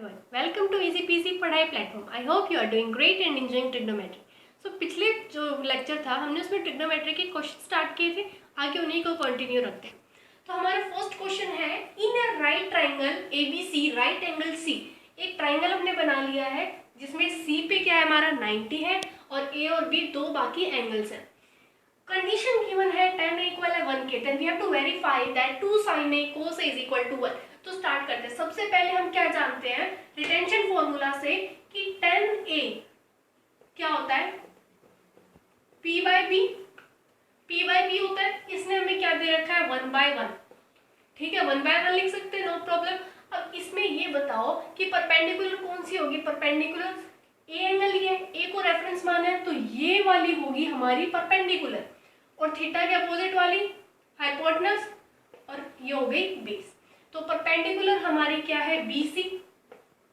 everyone. Welcome to Easy Peasy पढ़ाई platform. I hope you are doing great and enjoying trigonometry. So पिछले जो lecture था हमने उसमें ट्रिग्नोमेट्री के क्वेश्चन स्टार्ट किए थे, आगे उन्हीं को कंटिन्यू रखते हैं. तो हमारा फर्स्ट क्वेश्चन है, in a right triangle ABC right angle C. एक ट्राइंगल हमने बना लिया है जिसमें C पे क्या है हमारा 90 है और A और B दो बाकी एंगल्स हैं. कंडीशन गिवन है tan A इक्वल है 1 के, then we have to verify that 2 sin A cos A is equal to 1. तो स्टार्ट करते हैं. सबसे पहले हम क्या जानते हैं रिटेंशन फॉर्मूला से कि tan A क्या होता है P बाई B होता है. इसने हमें क्या दे रखा है 1/1. ठीक है, 1/1 लिख सकते हैं, नो प्रॉब्लम. अब इसमें ये बताओ कि परपेंडिकुलर कौन सी होगी. परपेंडिकुलर ए एंगल ये ए को रेफरेंस माना है तो ये वाली होगी हमारी परपेंडिकुलर और थीटा के अपोजिट वाली हाइपोटेनस और ये हो गई बेस. तो परपेंडिकुलर हमारी क्या है BC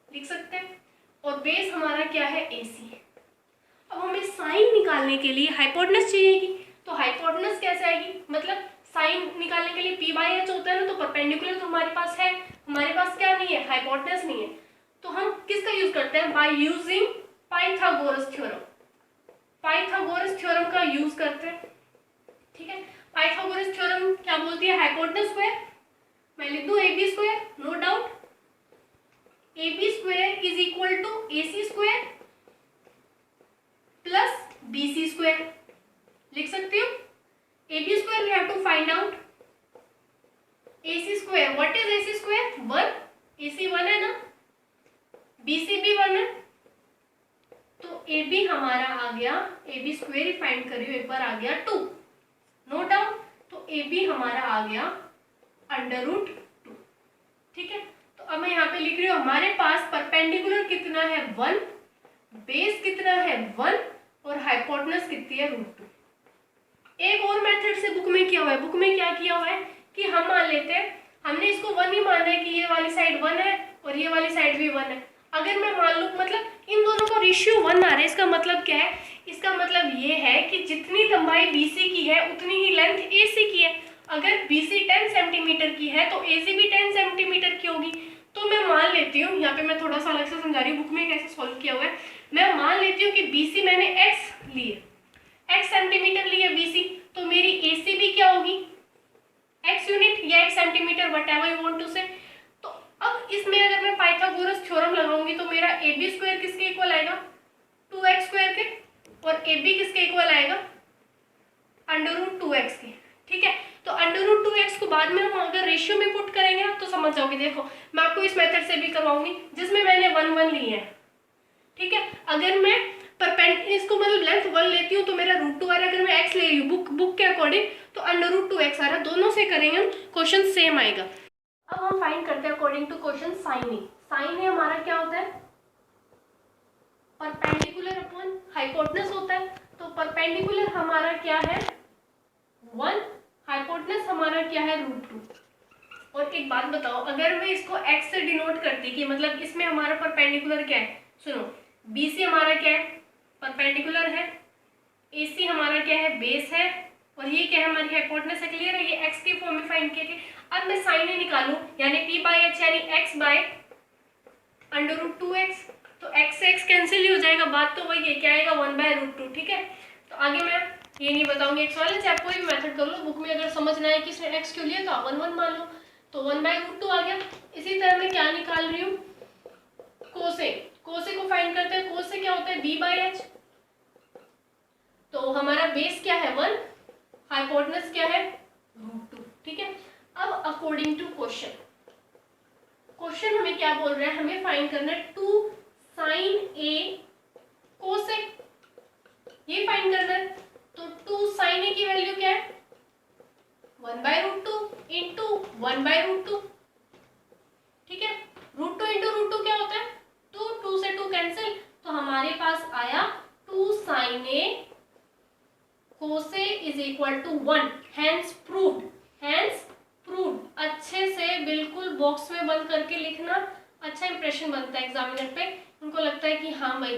लिख सकते हैं और बेस हमारा क्या है AC. अब हमें साइन निकालने के लिए हाइपोटेनस चाहिएगी. तो हाइपोटेनस कैसे आएगी, मतलब साइन निकालने के लिए P/H होता है ना. तो परपेंडिकुलर तो हमारे पास है, हमारे पास क्या नहीं है, हाइपोटेनस नहीं है. तो हम किसका यूज करते हैं, by using Pythagoras theorem. Pythagoras theorem का यूज करते हैं. ठीक है, पाइथागोरस थ्योरम क्या बोलती है, हाइपोटेनस स्क्वायर मैं लिख दूं AB square, no doubt. AB square is equal to AC square plus BC square लिख सकती हूँ. AB square we have to find out. AC square, what is AC square 1. AC 1 है ना, BC भी 1 है. तो AB हमारा आ गया, AB स्क्वायर ही फाइंड करियो एक बार, आ गया 2, नो डाउट. तो AB हमारा आ गया √2. ठीक है, तो अब मैं यहाँ पे लिख रही हूँ हमारे पास परपेंडिकुलर कितना है 1, बेस कितना है 1 और हाइपोटेनस कितनी है √2. एक और मेथड से बुक में किया हुआ है. बुक में क्या किया हुआ है कि हम मान लेते हैं, हमने इसको 1 ही माना है कि ये वाली साइड 1 है और ये वाली साइड भी 1 है. अगर मैं मान लूँ, मतलब इन दोनों का रेशियो 1 आ रहा है, इसका मतलब क्या है, इसका मतलब ये है कि जितनी लंबाई BC की है उतनी ही लेंथ AC की है. अगर BC 10 सेंटीमीटर की है तो AC भी 10 सेंटीमीटर की होगी. तो मैं मान लेती हूँ, यहाँ पे मैं थोड़ा सा अलग से समझा रही हूँ, बुक में कैसे सॉल्व किया हुआ है. मैं मान लेती हूँ कि BC मैंने x लिए, x सेंटीमीटर लिए BC, तो मेरी AC भी क्या होगी x यूनिट या x centimetre, whatever you want to say. तो अब इसमें अगर मैं पाइथागोरस थ्योरम लगाऊंगी तो मेरा AB स्क्वायर किसके इक्वल आएगा 2x स्क्वायर के और AB किसके इक्वल आएगा √2x के. ठीक है, तो √2x को बाद में हम अगर रेशियो में पुट करेंगे ना तो समझ जाओगे. देखो मैं आपको इस मेथड से भी करवाऊंगी जिसमें मैंने 1 लिए हैं. ठीक है, अगर मैं इसको मतलब लेंथ 1 लेती हूँ तो मेरा √2 आ रहा है. अगर मैं x ले रही हूँ बुक के अकॉर्डिंग तो √2x आ रहा है. दोनों से करेंगे हम, क्वेश्चन सेम आएगा. अब हम फाइंड करते हैं according to question sine A. Sine A हमारा क्या होता है, परपेंडिकुलर अपॉन हाइपोटेनस होता है. तो परपेंडिकुलर हमारा क्या है 1, हाइपोटेनस हमारा क्या है √2. और एक बात बताओ, अगर मैं इसको x से डिनोट करती कि मतलब इसमें हमारा परपेंडिकुलर क्या है, सुनो BC हमारा क्या है परपेंडिकुलर है, AC हमारा क्या है बेस है और ये क्या है हमारी हाइपोटेनस है. क्लियर है, ये x के फॉर्म में फाइंड किए थे. अब मैं साइन ए निकालूं यानी P/H यानी x बाय √2x. तो x से x कैंसिल ही हो जाएगा, बात तो वही है, क्या आएगा 1/√2. ठीक है, तो आगे मैं ये नहीं बताऊंगी. x वाले से आप कोई भी मेथड कर लो, बुक में अगर समझना है कि इसने x क्यों लिया तो आप 1 मान लो. तो 1/√2 आ गया. इसी तरह मैं क्या निकाल रही हूँ कोसे. कोसे को फाइंड करते हैं. कोसे क्या होता है B/H. तो हमारा बेस क्या है 1, हाइपोटेनस क्या है √2. ठीक है, अब अकॉर्डिंग टू क्वेश्चन हमें क्या बोल रहा है, हमें फाइंड करना है 2 sin A cos A, ये फाइंड करना है. तो 2 sin A की वैल्यू क्या है 1/√2 इंटू 1/√2. ठीक है, √2 इंटू √2 क्या होता है 2 से 2 कैंसिल. तो हमारे पास आया 2 sin A cos A is equal to 1. Hence proved. अच्छे से बिल्कुल बॉक्स में बंद करके लिखना, अच्छा इंप्रेशन बनता है एग्जामिनर पे. उनको लगता है कि हाँ भाई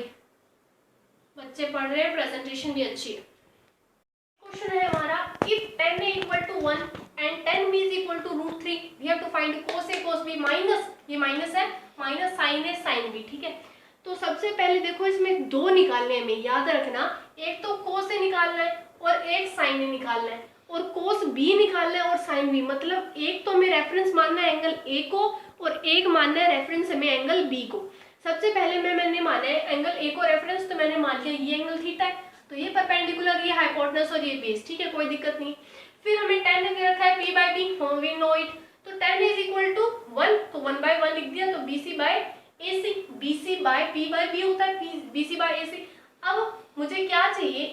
बच्चे पढ़ रहे हैं, प्रेजेंटेशन भी अच्छी है. क्वेश्चन है हमारा, if tan A equal to 1 and tan b is equal to √3। We have to find cos a cos b minus, ये माइनस है, minus sin a sin b। ठीक है, तो सबसे पहले देखो इसमें दो निकालने हैं, हमें याद रखना, एक तो cos a निकालना है और एक sin a निकालना है, और cos b निकालना है और sin b। मतलब एक तो हमें रेफरेंस मानना है एंगल a को और एक मानना है रेफरेंस हमें एंगल b को। सबसे पहले मैंने माना है एंगल a को रेफरेंस, तो मैंने मान लिया ये एंगल थीटा है, तो ये परपेंडिकुलर, ये हाइपोटेनस और ये बेस। ठीक है, कोई दिक्कत नहीं। फिर हमें tan दे रखा है p बाई बी, वी नो इट, तो tan इज इक्वल टू 1, तो 1/1 लिख दिया, तो bc by ac, bc by p by b होता है, bc बाई ac। अब मुझे क्या चाहिए,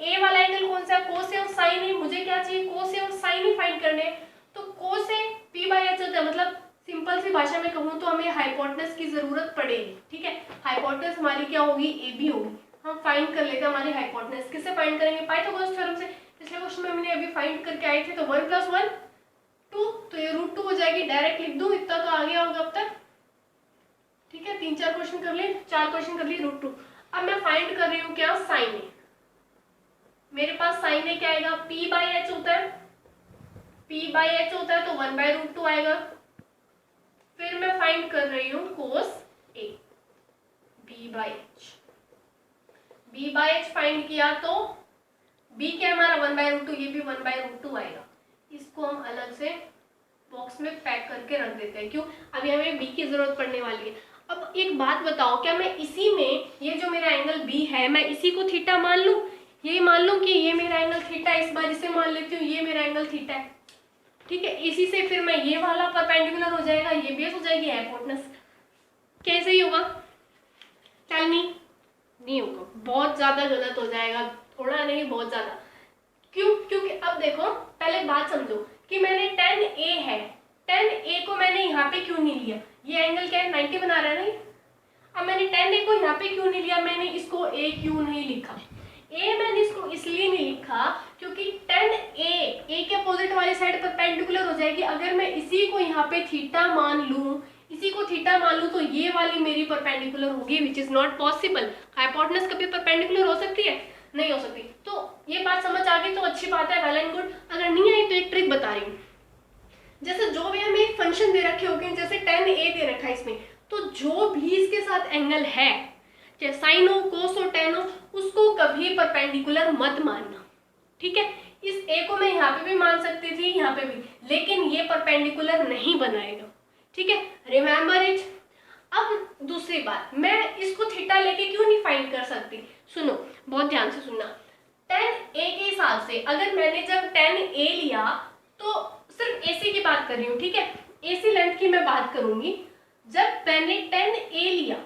ए वाला एंगल कौन सा है, cos a और sin a, मुझे क्या चाहिए, cos a और sin a फाइंड करने हैं, तो cos a p by h होता है। मतलब सिंपल सी भाषा में कहूँ तो हमें हाइपोटेनस की जरूरत पड़ेगी। ठीक है, हाइपोटेनस हमारी क्या होगी, ए बी होगी। हम फाइंड कर लेते हैं हमारी हाइपोटेनस, किससे फाइंड करेंगे, पाइथागोरस थ्योरम से। पिछले क्वेश्चन में हमने अभी फाइंड करके आए थे, तो 1 + 1 2, तो ये √2 हो जाएगी, डायरेक्ट लिख दूं, इतना तो आ गया होगा अब तक। ठीक है, 3-4 क्वेश्चन कर लिए, 4 क्वेश्चन कर लिए, √2। अब मैं फाइंड कर रही हूँ क्या, साइन ए। मेरे पास साइन ए क्या आएगा, p बाई एच होता है, p बाई एच होता है, तो 1/√2 आएगा। फिर मैं फाइंड कर रही हूँ cos a, b by H. b by H find किया तो b क्या हमारा 1/√2, ये भी 1/√2 आएगा। इसको हम अलग से बॉक्स में पैक करके रख देते हैं, क्यों, अभी हमें b की जरूरत पड़ने वाली है। अब एक बात बताओ, क्या मैं इसी में, ये जो मेरा एंगल b है, मैं इसी को थीटा मान लूं, ये मान लूं कि ये मेरा एंगल थीटा है, इस बार इसे मान लेती हूँ ये मेरा एंगल थीटा है। ठीक है, इसी से फिर मैं ये वाला परपेंडिकुलर हो जाएगा, ये बेस हो जाएगी हाइपोटेनस। कैसे ही होगा, टेल मी, नहीं होगा, बहुत ज्यादा गलत हो जाएगा, थोड़ा नहीं बहुत ज्यादा। क्यों, क्योंकि अब देखो पहले बात समझो कि मैंने tan a है, tan a को मैंने यहाँ पे क्यों नहीं लिया, ये एंगल क्या है 90 बना रहा है नहीं। अब मैंने tan a को यहाँ पे क्यों नहीं लिया, मैंने इसको a क्यों नहीं लिखा, a मैंने इसको इसलिए नहीं लिखा क्योंकि tan a के अपोजिट वाली साइड परपेंडिकुलर हो जाएगी। अगर मैं इसी को यहाँ पे थीटा मान लूँ, इसी को थीटा मान लूँ, तो ये वाली मेरी परपेंडिकुलर होगी, which is not possible. Hypotenuse कभी परपेंडिकुलर हो सकती है, नहीं हो सकती। तो ये बात समझ आ गई तो अच्छी बात है, वेल एंड गुड। अगर नहीं आई तो एक ट्रिक बता रही हूँ, जैसे जो भी हमें एक फंक्शन दे रखे होंगे, जैसे tan a दे रखा है इसमें, तो जो भी इसके साथ एंगल है, चाहे साइन हो, कोस हो, टेन हो, उसको कभी परपेंडिकुलर मत मानना। ठीक है, इस a को मैं यहाँ पे भी मान सकती थी, यहाँ पे भी, लेकिन ये परपेंडिकुलर नहीं बनाएगा। ठीक है, रिमेम्बर इट। अब दूसरी बात, मैं इसको थीटा लेके क्यों नहीं फाइंड कर सकती, सुनो बहुत ध्यान से सुनना। tan a के हिसाब से अगर मैंने जब tan a लिया, तो सिर्फ AC की बात कर रही हूँ, ठीक है, AC लेंथ की मैं बात करूंगी। जब मैंने tan a लिया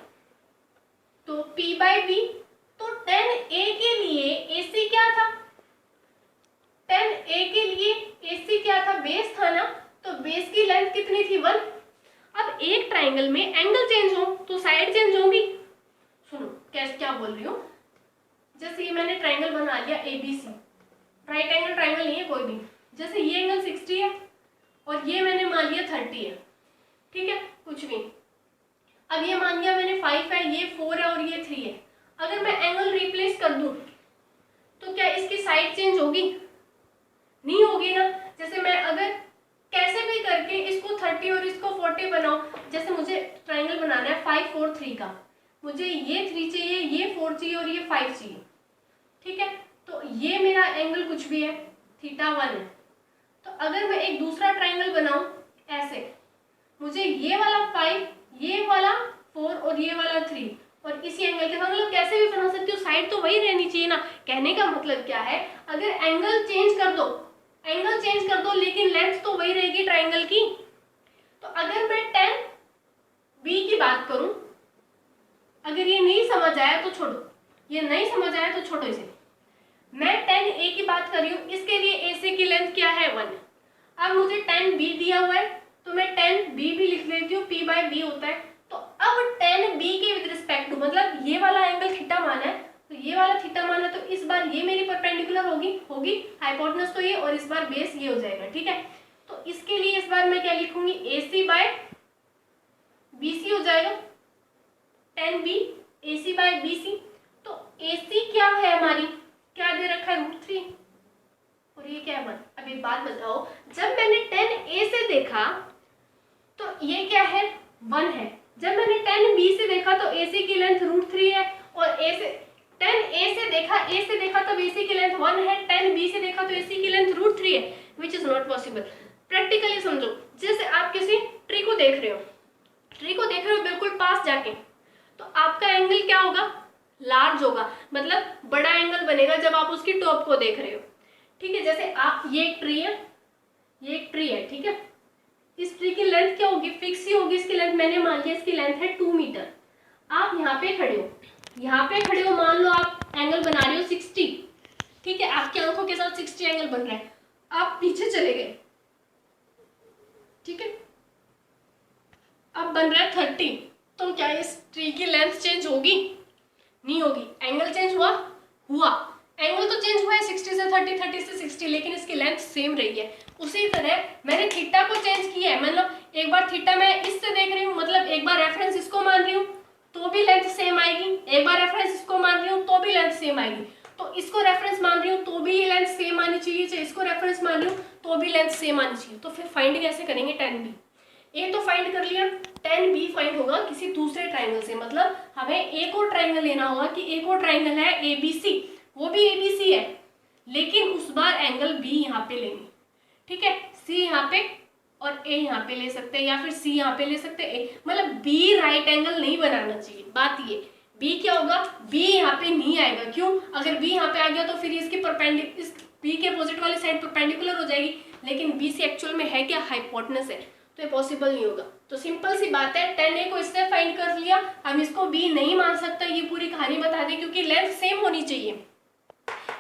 तो p बाई बी, तो tan a के लिए AC क्या था, tan a के लिए AC क्या था, बेस था ना, तो बेस की लेंथ कितनी थी, 1। अब एक ट्राइंगल में एंगल चेंज हो तो साइड चेंज होगी। सुनो कैसे, क्या बोल रही हूँ, जैसे ये मैंने ट्राइंगल बना लिया ABC, राइट एंगल ट्राइंगल नहीं है कोई भी, जैसे ये एंगल 60 है और ये मैंने मान लिया 30 है, ठीक है, कुछ भी। अब ये मान लिया मैंने 5 है, ये 4 है और ये 3 है। अगर मैं एंगल रिप्लेस कर दूं तो क्या इसकी साइड चेंज होगी, नहीं होगी ना। जैसे मैं अगर कैसे भी करके इसको 30 और इसको 40 बनाऊं, जैसे मुझे ट्राइंगल बनाना है 5 4 3 का, मुझे ये 3 चाहिए, ये 4 चाहिए और ये 5 चाहिए, ठीक है, तो ये मेरा एंगल कुछ भी है, थीटा 1 है। तो अगर मैं एक दूसरा ट्राइंगल बनाऊं ऐसे, मुझे ये वाला 5, ये वाला 4 और ये वाला 3 और इसी एंगल के साथ, मतलब कैसे भी बना सकती हूँ, साइड तो वही रहनी चाहिए ना। कहने का मतलब क्या है, अगर एंगल चेंज कर दो, एंगल चेंज कर दो लेकिन लेंथ तो वही रहेगी ट्राइंगल की। तो अगर मैं tan b की बात करूं, अगर ये नहीं समझ आया तो छोड़ो, ये नहीं समझ आया तो छोड़ो इसे। मैं tan a की बात कर रही हूँ, इसके लिए AC की लेंथ क्या है, 1। अब मुझे tan b दिया हुआ है तो मैं tan b भी लिख लेती हूँ, p बाई b होता है। तो अब tan b के विद रिस्पेक्ट टू, मतलब ये वाला एंगल थीटा माना है तो ये वाला थीटा माना, तो इस बार ये मेरी परपेंडिकुलर होगी हाइपोटेनस तो ये, और इस बार बेस ये हो जाएगा, ठीक है। तो इसके लिए इस बार मैं क्या लिखूंगी, AC बाय BC हो जाएगा, tan b AC by BC। तो AC क्या है हमारी, क्या दे रखा है, √3 और ये क्या है 1। अब एक बात बताओ, जब मैंने 10A से देखा तो ये क्या है 1 है, जब मैंने 10B से देखा तो AC की लेंथ √3 है, और A से 10A से देखा, A से देखा तब AC की लेंथ 1 है, 10B से देखा तो AC की लेंथ √3 है, which is not possible. Practically समझो, जैसे आप किसी ट्री को देख रहे हो, ट्री को देख रहे हो बिल्कुल पास जाके, तो आपका एंगल क्या होगा, लार्ज होगा, मतलब बड़ा एंगल बनेगा जब आप उसकी टॉप को देख रहे हो। ठीक है, जैसे आप, ये एक ट्री है, ये एक ट्री है, ठीक है, इस ट्री की लेंथ क्या होगी, फिक्स ही होगी इसकी लेंथ, मैंने मान लिया इसकी लेंथ है 2 मीटर। आप यहाँ पे खड़े हो, यहाँ पे खड़े हो, मान लो आप एंगल बना रहे हो 60, ठीक है, आपकी आंखों के साथ 60 एंगल बन रहा है, आप पीछे चले गए, ठीक है, अब बन रहा है 30, तो क्या इस ट्री की लेंथ चेंज होगी, नहीं होगी। एंगल चेंज हुआ, हुआ, एंगल तो चेंज हुआ है 60 से 30, 30 से 60, लेकिन इसकी लेंथ सेम रही है। उसी तरह मैंने थीटा को चेंज किया है, मतलब एक बार थीटा मैं इससे देख रही हूँ, मतलब एक बार रेफरेंस इसको मान रही हूँ तो भी लेंथ सेम आएगी, एक बार रेफरेंस इसको मान रही हूँ तो भी लेंथ सेम आएगी, तो इसको रेफरेंस मान रही हूँ तो भी ये लेंथ सेम आनी चाहिए, चाहे इसको रेफरेंस मान रही हूँ तो भी लेंथ सेम आनी चाहिए। तो फिर फाइंड कैसे करेंगे 10B, ए तो फाइंड कर लिया, 10B फाइंड होगा किसी दूसरे ट्राइंगल से, मतलब हमें एक और ट्राइंगल लेना होगा कि एक और ट्राइंगल है ABC, वो भी ABC है, लेकिन उस बार एंगल B यहाँ पे लेंगे, ठीक है, C यहाँ पे और A यहाँ पे ले सकते हैं, या फिर C यहाँ पे ले सकते हैं, मतलब B राइट एंगल नहीं बनाना चाहिए। बात ये, B क्या होगा, B यहाँ पे नहीं आएगा, क्यों, अगर B यहाँ पे आ गया तो फिर इसकी परपेंडिकुलर, इस B के अपोजिट वाली साइड परपेंडिकुलर हो जाएगी, लेकिन BC एक्चुअल में है क्या, हाइपोटेनस है, तो ये पॉसिबल नहीं होगा। तो सिंपल सी बात है, 10A को इससे फाइंड कर लिया, हम इसको B नहीं मान सकता, ये पूरी कहानी बता दें, क्योंकि लेंथ सेम होनी चाहिए।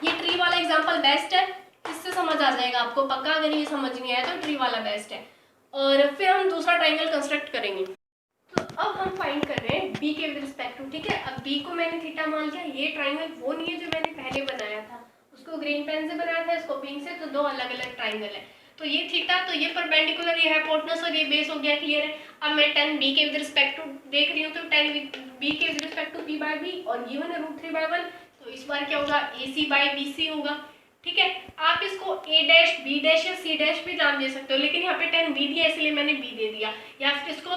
ये ट्री वाला एग्जांपल बेस्ट है, इससे समझ आ जाएगा आपको पक्का, अगर ये समझ नहीं आया तो ट्री वाला बेस्ट है। और फिर हम दूसरा ट्राइंगल कंस्ट्रक्ट करेंगे। तो अब हम फाइंड कर रहे हैं B के विद रिस्पेक्ट टू, ठीक है, अब B को मैंने थीटा मान लिया, ये ट्राइंगल वो नहीं है जो मैंने पहले बनाया था, उसको ग्रीन पेन से बनाया था, इसको पिंक से, तो दो अलग अलग ट्राइंगल है, तो ये थीटा, तो ये परपेंडिकुलर, ये हाइपोटेनस और ये बेस हो गया, क्लियर है। अब मैं 10B के विद रिस्पेक्ट टू देख रही हूँ, तो 10B के विद रिस्पेक्ट टू P/B, और गिवन है √3/1, तो इस बार क्या होगा, AC/BC होगा, ठीक है। आप इसको A डैश B डैश या C डैश भी नाम दे सकते हो, लेकिन यहाँ पे 10B दिया इसलिए मैंने B दे दिया, या फिर इसको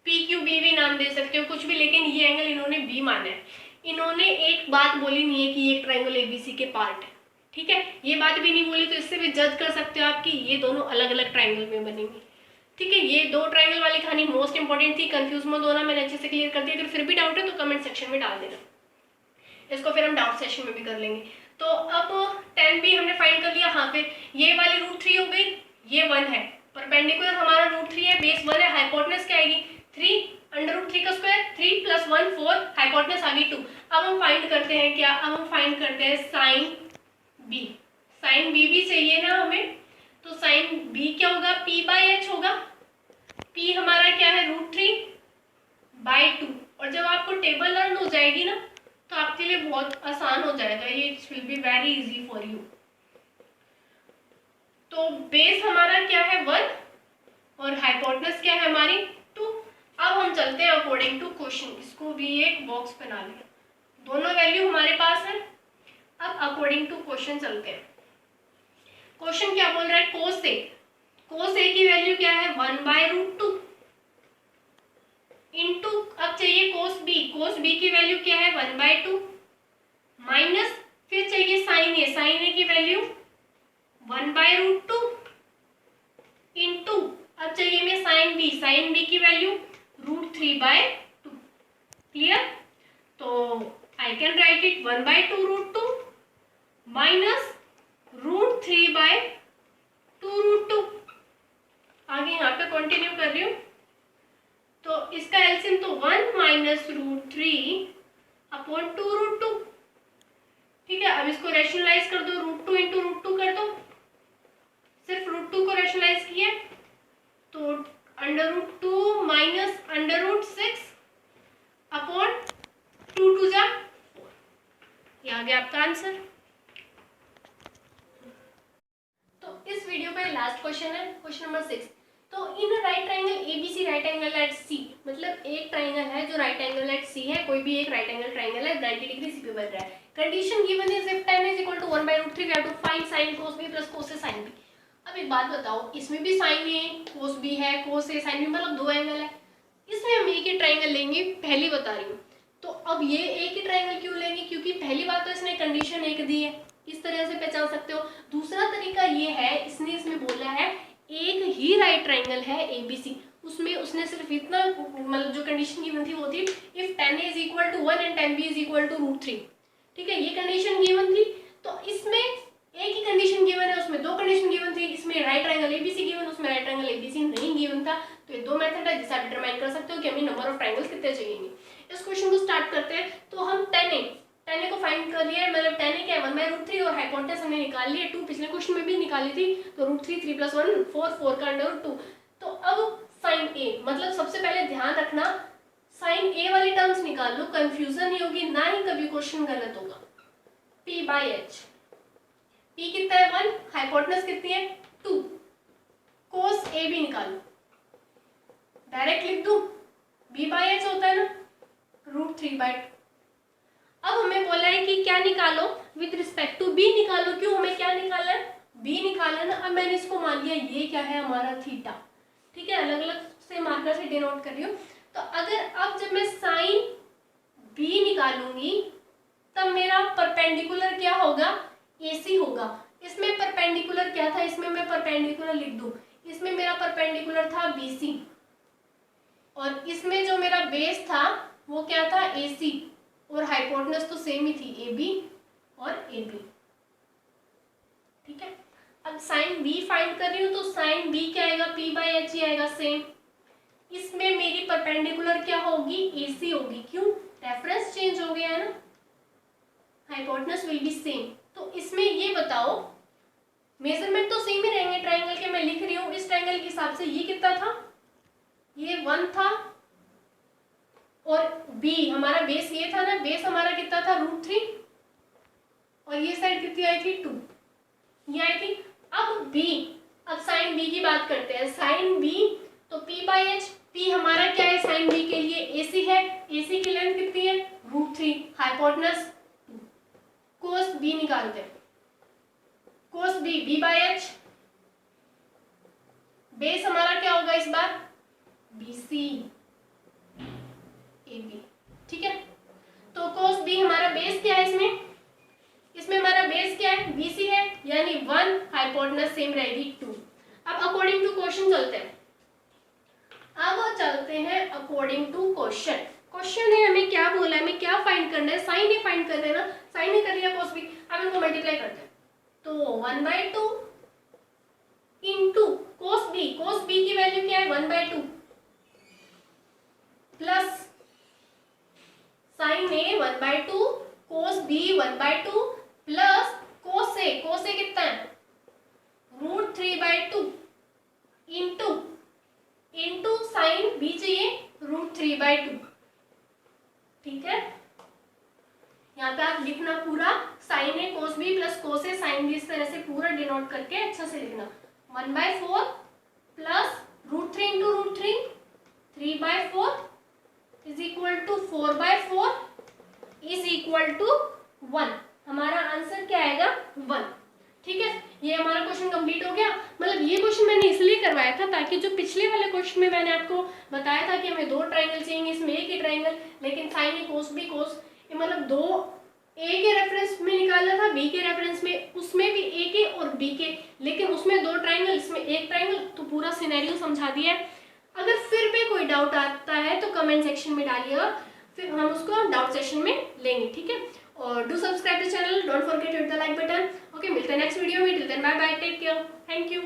PQB भी नाम दे सकते हो, कुछ भी, लेकिन ये एंगल इन्होंने B माना है। इन्होंने एक बात बोली नहीं है कि ये ट्राइंगल ABC के पार्ट है, ठीक है, ये बात भी नहीं बोली, तो इससे भी जज कर सकते हो आप कि ये दोनों अलग अलग ट्राइंगल में बनेंगे, ठीक है। ये दो ट्राइंगल वाली कहानी मोस्ट इंपॉर्टेंट थी, कंफ्यूज मत होना, मैंने अच्छे से क्लियर कर दिया। अगर फिर भी डाउट है तो कमेंट सेक्शन में डाल देना, इसको फिर हम डाउट सेशन में भी कर लेंगे। तो अब 10B हमने फाइंड कर लिया, हाँ पे ये वाली √3 हो गई, ये 1 है, परपेंडिकुलर हमारा √3 है, बेस 1 है, हाइपोटेनस क्या आएगी 3, √3 का स्क्वायर 3 + 1 4, हाइपोटेनस आ गई 2। अब हम फाइंड करते हैं क्या, अब हम फाइंड करते हैं साइन B, साइन B भी चाहिए ना हमें, तो साइन B क्या होगा, P/H होगा, P हमारा क्या है √3/2, और जब आपको टेबल लर्न हो जाएगी ना तो आपके लिए बहुत आसान हो जाएगा, ये it will be very easy for you. तो बेस हमारा क्या है 1 और हाइपोटेनस क्या है हमारी 2। अब हम चलते हैं अकॉर्डिंग टू क्वेश्चन, इसको भी एक बॉक्स बना लिया, दोनों वैल्यू हमारे पास है। अब अकॉर्डिंग टू क्वेश्चन चलते हैं। क्वेश्चन क्या बोल रहा है, कोस ए की वैल्यू क्या है 1/√2 इंटू, अब चाहिए कोस बी की वैल्यू क्या है 1/2 माइनस, फिर चाहिए साइन ए की वैल्यू 1/√2 इंटू, अब चाहिए हमें साइन बी की वैल्यू √3/2, क्लियर। तो I can write it 1/2√2 minus √3/2√2। आगे यहाँ पे कंटिन्यू कर रही हूँ, तो इसका एलसीएम तो 1 माइनस √3/2√2, ठीक है। अब इसको रैशनलाइज कर दो, √2 इंटू √2 कर दो, सिर्फ √2 को रैशनलाइज किया तो √2 माइनस √6/2 2 जा 4, ये आ गया आपका आंसर। तो इस वीडियो का लास्ट क्वेश्चन है क्वेश्चन नंबर 6। तो in right triangle ABC right angle at C, मतलब मतलब एक ट्राइंगल है जो राइट एंगल एट सी है, कोई भी एक राइट एंगल ट्राइंगल है 90 डिग्री सी पे बन रहा है। Condition given is if tan is equal to 1/√3 we have to find sin cos b plus cos a sin b। अब एक बात बताओ, इसमें भी sin a cos b है, cos a sin b, मतलब दो एंगल है, इसमें हम एक ही ट्राइंगल लेंगे, पहली बता रही हूँ। तो अब ये एक ही ट्राइंगल क्यों लेंगे, क्योंकि पहली बात तो इसने कंडीशन एक दी है, इस तरह से पहचान सकते हो। दूसरा तरीका ये है, इसने इसमें बोला है एक ही राइट ट्राइंगल है ABC, उसमें उसने सिर्फ इतना, मतलब जो कंडीशन गिवन थी वो थी if tan a is equal to 1 and tan b is equal to √3। ठीक है, ये कंडीशन गिवन थी। तो इसमें एक ही कंडीशन गिवन है, उसमें दो कंडीशन गिवन थी, इसमें राइट ट्राइंगल ABC गिवन, उसमें राइट ट्राइंगल ABC नहीं गिवन था। तो ये दो मेथड है जिससे आप डिटरमाइन कर सकते हो कि हमें नंबर ऑफ ट्राइंगल्स कितने चाहिए। इस क्वेश्चन को स्टार्ट करते हैं। तो हम tan a को फाइंड कर लिया है, मतलब tan a क्या है 1/√3 और हाइपोटेनस हमने निकाल लिया 2, पिछले क्वेश्चन में भी निकाली थी। तो √3 3 + 1 4 4 का √2। तो अब sin a, मतलब सबसे पहले ध्यान रखना sin a वाली टर्म्स निकाल लो, कंफ्यूजन नहीं होगी, ना ही कभी क्वेश्चन गलत होगा। p/h, p कितना है 1, हाइपोटेनस कितनी है 2, cos a भी निकालो, डायरेक्ट लिख दूं b/h होता है ना √3/2। अब हमें बोला है कि क्या निकालो, विद रिस्पेक्ट टू b निकालो। क्यों, हमें क्या निकालना है, b निकालना है ना। अब मैंने इसको मान लिया ये क्या है हमारा थीटा। ठीक है, अलग अलग से मार्कर से डिनोट कर रही हूँ। तो अगर अब जब मैं साइन b निकालूंगी तब मेरा परपेंडिकुलर क्या होगा, AC होगा। इसमें परपेंडिकुलर क्या था, इसमें मैं परपेंडिकुलर लिख दूं, इसमें मेरा परपेंडिकुलर था BC और इसमें जो मेरा बेस था वो क्या था AC, और हाइपोटेनस तो सेम ही थी AB और AB। ठीक है, अब साइन B फाइंड कर रही हूँ तो साइन B क्या आएगा, p/h ही आएगा सेम। इसमें मेरी परपेंडिकुलर क्या होगी, AC होगी। क्यों, रेफरेंस चेंज हो गया है ना, हाइपोटेनस विल बी सेम। तो इसमें ये बताओ, मेजरमेंट तो सेम ही रहेंगे ट्राइंगल के, मैं लिख रही हूँ इस ट्राइंगल के हिसाब से। ये कितना था, ये 1 था और B हमारा बेस ये था ना, बेस हमारा कितना था √3 और ये साइड कितनी आई थी 2, ये आई थी। अब B, अब साइन B की बात करते हैं। साइन B तो p/h, p हमारा क्या है साइन B के लिए AC है, AC की लेंथ कितनी है √3, हाइपोटेनस 2, cos B निकालते हैं, cos B b/h, बेस हमारा क्या होगा इस बार BC AB। ठीक है, तो cos B हमारा बेस क्या है, इसमें हमारा बेस क्या है BC है, यानी 1, हाइपोटेनस सेम रहेगी 2। अब अकॉर्डिंग टू क्वेश्चन चलते हैं। अकॉर्डिंग टू क्वेश्चन है, हमें क्या बोला है, हमें क्या फाइंड करना है, साइन ए फाइंड करना है ना, साइन ए कर लिया cos B। अब इनको मल्टीप्लाई करते हैं तो 1/2 इंटू cos B की वैल्यू क्या है 1/2 plus sign A 1/2, cos B 1/2 plus cos A कितना है √3/2 इंटू साइन B चाहिए √3/2। ठीक है, यहाँ पे आप लिखना पूरा sine A cos B plus cos A sine B, इस तरह से पूरा डिनोट करके अच्छा से लिखना। 1/4 plus √3 into √3 3/4 is equal to 4/4 is equal to 1। हमारा आंसर क्या आएगा 1। ठीक है, ये हमारा क्वेश्चन कंप्लीट हो गया। मतलब ये क्वेश्चन मैंने इसलिए करवाया था ताकि जो पिछले वाले क्वेश्चन में मैंने आपको बताया था कि हमें दो ट्राइंगल चाहिए, इसमें एक ही ट्राइंगल, लेकिन sign A cos B cos ए, मतलब दो A के रेफरेंस में निकालना था, B के रेफरेंस में, उसमें भी A के और B के, लेकिन उसमें दो ट्राइंगल, इसमें एक ट्राइंगल। तो पूरा सिनेरियो समझा दिया है। अगर फिर भी कोई डाउट आता है तो कमेंट सेक्शन में डालिएगा, फिर हम उसको डाउट सेशन में लेंगे। ठीक है, और do subscribe the channel, don't forget to hit the like button. Okay, मिलते हैं नेक्स्ट वीडियो में, till then bye bye, take care, thank you.